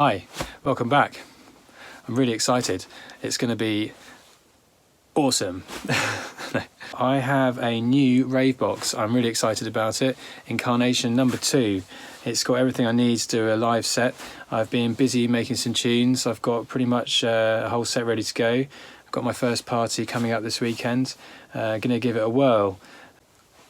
Hi, welcome back. I'm really excited. It's going to be awesome. I have a new rave box. I'm really excited about it. Incarnation number 2. It's got everything I need to do a live set. I've been busy making some tunes. I've got pretty much a whole set ready to go. I've got my first party coming up this weekend. Going to give it a whirl.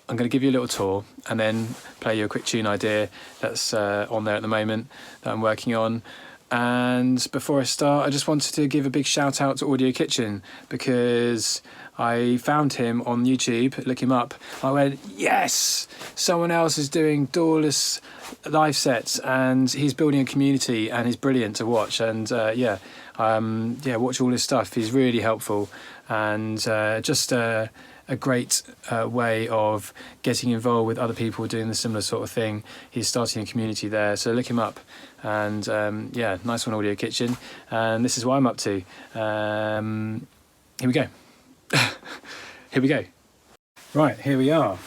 I'm going to give you a little tour and then play you a quick tune idea that's on there at the moment that I'm working on. And before I start, I just wanted to give a big shout out to Audio Kitchen because I found him on YouTube. Look him up. I went, yes, someone else is doing dawless live sets and he's building a community and he's brilliant to watch. And watch all his stuff. He's really helpful and just a great way of getting involved with other people doing the similar sort of thing. He's starting a community there, so look him up. And nice one, Audio Kitchen. And this is what I'm up to. Here we go. Here we go. Right, here we are.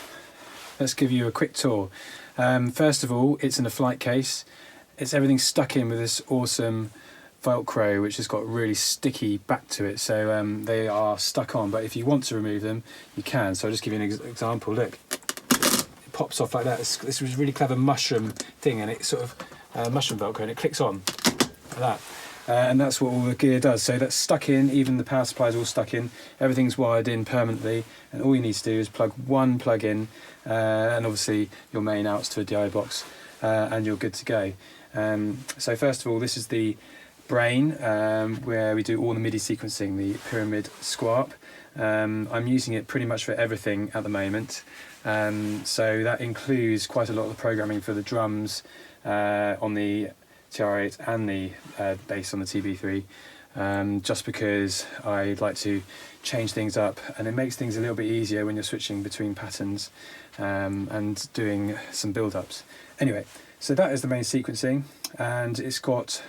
Let's give you a quick tour. First of all, it's in a flight case. It's everything stuck in with this awesome Velcro, which has got really sticky back to it, so they are stuck on, but if you want to remove them you can. So I'll just give you an example. Look, it pops off like that. This was a really clever mushroom thing, and it's sort of mushroom Velcro, and it clicks on like that, and that's what all the gear does. So that's stuck in, even the power supply is all stuck in, everything's wired in permanently, and all you need to do is plug one plug in, and obviously your main outs to a DI box, and you're good to go. So first of all, this is the brain, where we do all the MIDI sequencing, the pyramid squarp. I'm using it pretty much for everything at the moment, so that includes quite a lot of the programming for the drums on the TR8 and the bass on the TB3, just because I'd like to change things up, and it makes things a little bit easier when you're switching between patterns and doing some build-ups. Anyway, so that is the main sequencing, and it's got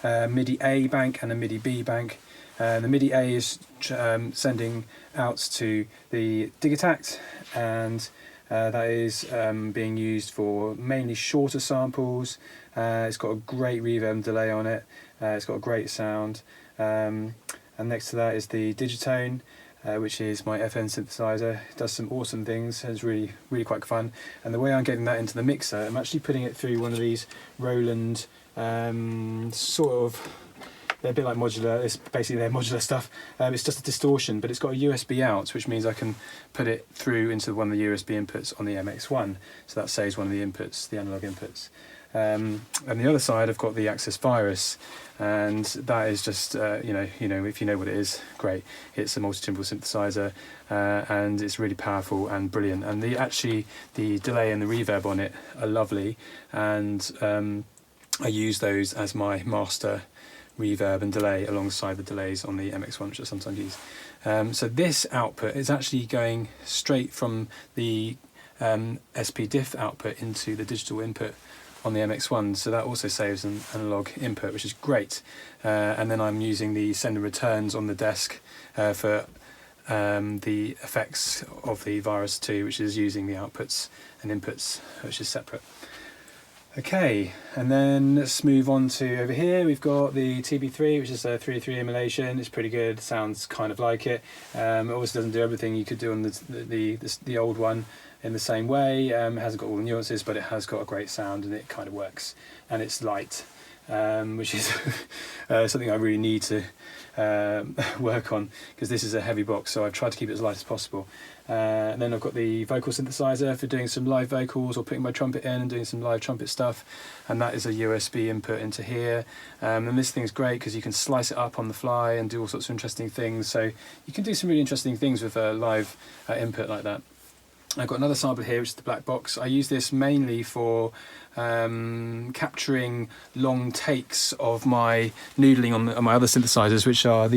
MIDI A bank and a MIDI B bank. The MIDI A is sending out to the Digitact, and that is being used for mainly shorter samples. It's got a great reverb and delay on it. It's got a great sound. And next to that is the Digitone, which is my FN synthesizer. It does some awesome things. It's really quite fun. And the way I'm getting that into the mixer, I'm actually putting it through one of these Roland sort of, they're a bit like modular, it's basically their modular stuff. It's just a distortion, but it's got a USB out, which means I can put it through into one of the USB inputs on the MX1, so that saves one of the inputs, the analog inputs. And the other side I've got the Access Virus, and that is just if you know what it is, great. It's a multi-timbral synthesizer, and it's really powerful and brilliant, and the delay and the reverb on it are lovely, and I use those as my master reverb and delay alongside the delays on the MX1, which I sometimes use. So this output is actually going straight from the SP-Diff output into the digital input on the MX1, so that also saves an analog input, which is great. And then I'm using the send and returns on the desk for the effects of the Virus 2, which is using the outputs and inputs, which is separate. Okay, and then let's move on to over here. We've got the TB3, which is a 303 emulation. It's pretty good, sounds kind of like it. It obviously doesn't do everything you could do on the old one in the same way. It hasn't got all the nuances, but it has got a great sound and it kind of works. And it's light, which is something I really need to work on, because this is a heavy box, so I've tried to keep it as light as possible. And then I've got the vocal synthesizer for doing some live vocals or putting my trumpet in and doing some live trumpet stuff, and that is a USB input into here. And this thing's great because you can slice it up on the fly and do all sorts of interesting things, so you can do some really interesting things with a live input like that. I've got another sample here, which is the black box. I use this mainly for capturing long takes of my noodling on my other synthesizers, which are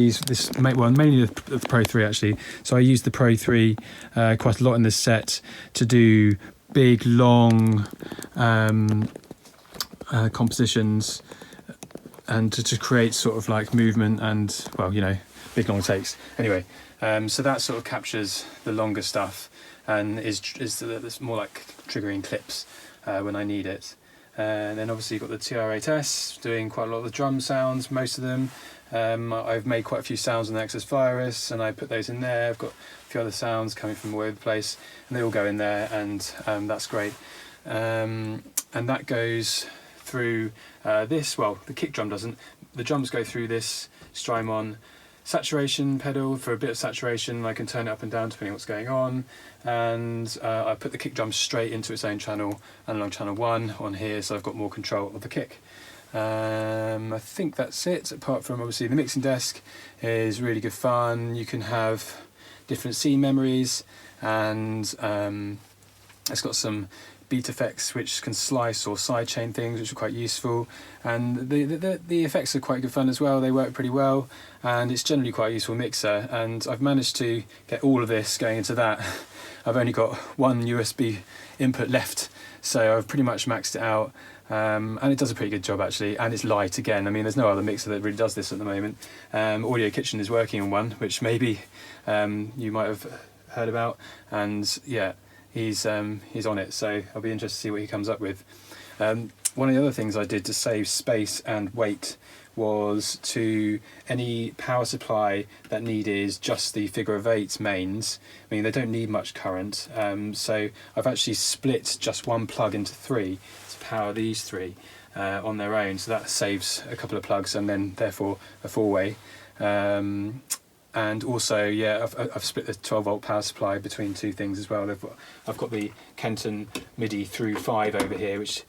mainly the Pro 3 actually. So I use the Pro 3 quite a lot in this set to do big long compositions and to create sort of like movement and, well, big long takes. Anyway, so that sort of captures the longer stuff and is more like triggering clips when I need it. And then obviously you've got the TR-8S doing quite a lot of the drum sounds, most of them. I've made quite a few sounds on the Access Virus, and I put those in there. I've got a few other sounds coming from all over the place, and they all go in there, and that's great. And that goes through this, well, the kick drum doesn't. The drums go through this Strymon saturation pedal for a bit of saturation. I can turn it up and down depending on what's going on, and I put the kick drum straight into its own channel and along channel 1 on here, so I've got more control of the kick. I think that's it, apart from obviously the mixing desk is really good fun. You can have different scene memories, and it's got some beat effects which can slice or sidechain things, which are quite useful, and the effects are quite good fun as well. They work pretty well, and it's generally quite a useful mixer, and I've managed to get all of this going into that. I've only got one USB input left, so I've pretty much maxed it out, and it does a pretty good job actually, and it's light again. I mean, there's no other mixer that really does this at the moment. Audio Kitchen is working on one, which maybe you might have heard about, and yeah, he's on it, so I'll be interested to see what he comes up with. One of the other things I did to save space and weight was to any power supply that needed just the figure of 8 mains. I mean, they don't need much current, so I've actually split just one plug into 3 to power these 3 on their own, so that saves a couple of plugs and then therefore a 4-way. And also, yeah, I've split the 12-volt power supply between 2 things as well. I've got the Kenton MIDI through 5 over here, which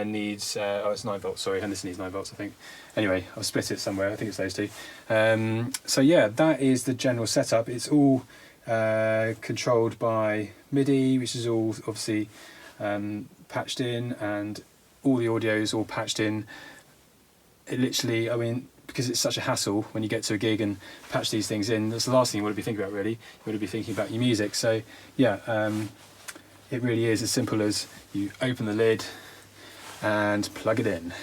needs, oh, it's 9 volts, sorry, and this needs 9 volts, I think. Anyway, I've split it somewhere, I think it's those 2. So yeah, that is the general setup. It's all controlled by MIDI, which is all obviously patched in, and all the audio is all patched in. It literally, I mean, because it's such a hassle when you get to a gig and patch these things in, that's the last thing you want to be thinking about really. You want to be thinking about your music. So yeah, it really is as simple as you open the lid and plug it in.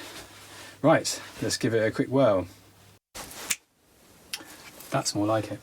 Right, let's give it a quick whirl. That's more like it.